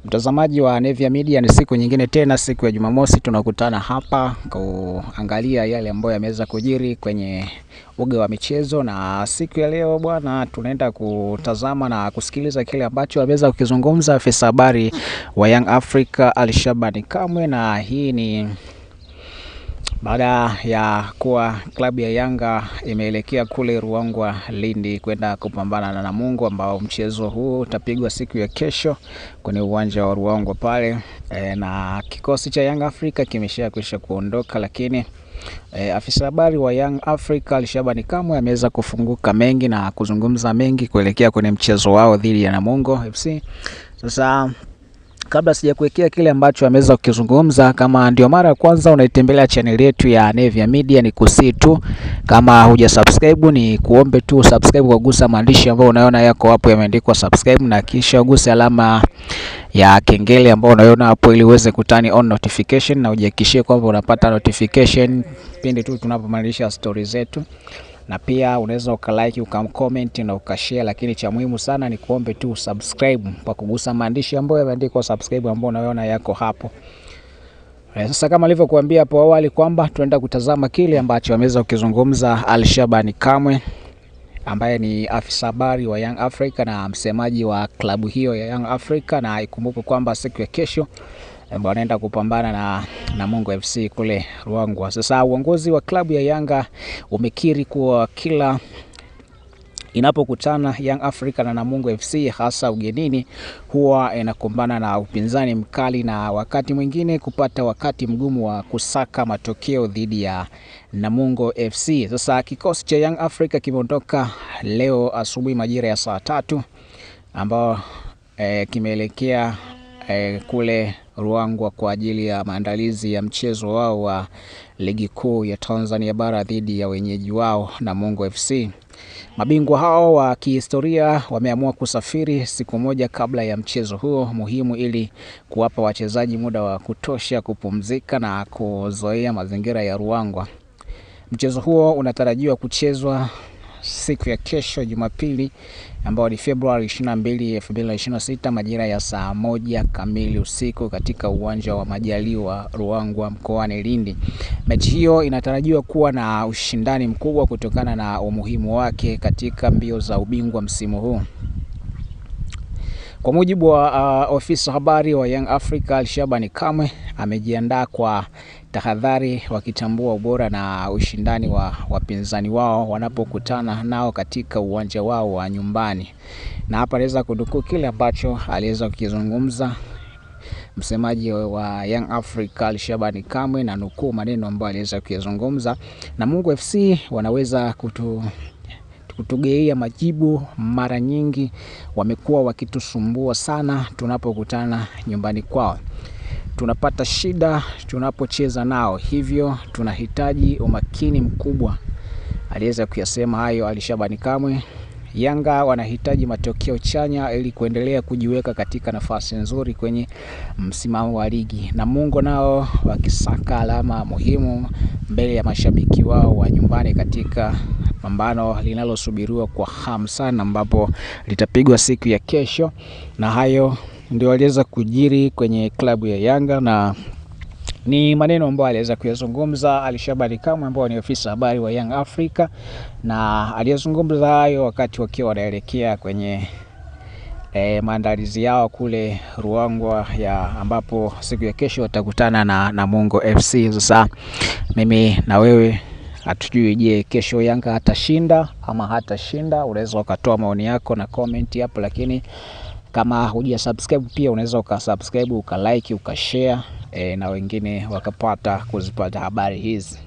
Mtazamaji wa Nevia Media, ni siku nyingine tena, siku ya Jumamosi tunakutana hapa kuangalia yale ambayo yameweza kujiri kwenye uga wa michezo. Na siku ya leo bwana, tunaenda kutazama na kusikiliza kile ambacho ameweza kukizungumza afisa habari wa Young Africa Ali Shabani Kamwe, na hii ni baada ya kuwa klabu ya Yanga imeelekea kule Ruangwa Lindi kwenda kupambana na Namungo, ambao mchezo huu utapigwa siku ya kesho kwenye uwanja wa Ruangwa pale. Na kikosi cha Young Africa kimeshakwisha kuondoka, lakini afisa habari wa Young Africa Ali Shabani Kamwe ameweza kufunguka mengi na kuzungumza mengi kuelekea kwenye mchezo wao dhidi ya Namungo FC. Sasa kabla sijakuwekea kile ambacho ameweza kukizungumza, kama ndio mara ya kwanza unaitembelea channel yetu ya Nevia Media, ni kusi tu kama hujasubscribe, ni kuombe tu subscribe kwa kugusa maandishi ambayo unaona yako hapo yameandikwa subscribe, na kisha uguse alama ya kengele ambayo unaona hapo ili uweze kutani on notification, na ujihakikishie kwamba unapata notification pindi tu tunapomalisha stories zetu. Na pia unaweza ukalike, ukamcomment na ukashare, lakini cha muhimu sana ni kuombe tu subscribe kwa kugusa maandishi ambayo yameandikwa subscribe ambayo unaona yako hapo. Sasa kama nilivyokuambia hapo awali kwamba tunaenda kutazama kile ambacho ameweza kukizungumza Ali Shabani Kamwe, ambaye ni afisa habari wa Young Africa na msemaji wa klabu hiyo ya Young Africa. Na ikumbuke kwamba siku ya kesho wanaenda kupambana na Namungo FC kule Ruangwa. Sasa uongozi wa klabu ya Yanga umekiri kuwa kila inapokutana Young Africa na Namungo FC hasa ugenini huwa inakumbana na upinzani mkali, na wakati mwingine kupata wakati mgumu wa kusaka matokeo dhidi ya Namungo FC. Sasa kikosi cha Young Africa kimeondoka leo asubuhi majira ya saa 3 ambao kimeelekea kule Ruangwa kwa ajili ya maandalizi ya mchezo wao wa ligi kuu ya Tanzania bara dhidi ya wenyeji wao Namungo FC. Mabingwa hao wa kihistoria wameamua kusafiri siku moja kabla ya mchezo huo muhimu ili kuwapa wachezaji muda wa kutosha kupumzika na kuzoea mazingira ya Ruangwa. Mchezo huo unatarajiwa kuchezwa siku ya kesho Jumapili, ambao ni Februari 22, 2026 majira ya saa 1 kamili usiku katika uwanja wa Majaliwa Ruangwa mkoani Lindi. Mechi hiyo inatarajiwa kuwa na ushindani mkubwa kutokana na umuhimu wake katika mbio za ubingwa msimu huu. Kwa mujibu wa ofisa habari wa Young Africa Ali Shabani Kamwe, amejiandaa kwa tahadhari, wakitambua ubora na ushindani wa wapinzani wao wanapokutana nao katika uwanja wao wa nyumbani. Na hapa naweza kunukuu kile ambacho aliweza kukizungumza msemaji wa Young Africa Ali Shabani Kamwe, na nukuu maneno ambayo aliweza kuyazungumza: Namungo FC wanaweza kutugeia majibu mara nyingi, wamekuwa wakitusumbua sana tunapokutana nyumbani kwao, tunapata shida tunapocheza nao, hivyo tunahitaji umakini mkubwa. Aliweza kuyasema hayo Ali Shabani Kamwe. Yanga wanahitaji matokeo chanya ili kuendelea kujiweka katika nafasi nzuri kwenye msimamo wa ligi. Namungo nao wakisaka alama muhimu mbele ya mashabiki wao wa nyumbani katika pambano linalosubiriwa kwa hamu sana, ambapo litapigwa siku ya kesho. Na hayo ndio aliweza kujiri kwenye klabu ya Yanga, na ni maneno ambayo aliweza kuyazungumza Ali Shabani Kamwe, ambao ni ofisa habari wa Young Africa, na aliyezungumza hayo wakati wakiwa wanaelekea kwenye maandalizi yao kule Ruangwa, ambapo siku ya kesho watakutana na Namungo FC. Sasa mimi na wewe hatujui, je, kesho Yanga atashinda ama hatashinda? Unaweza ukatoa maoni yako na comment hapo, lakini kama hujasubscribe pia unaweza ukasubscribe, ukalike, ukashare na wengine wakapata kuzipata habari hizi.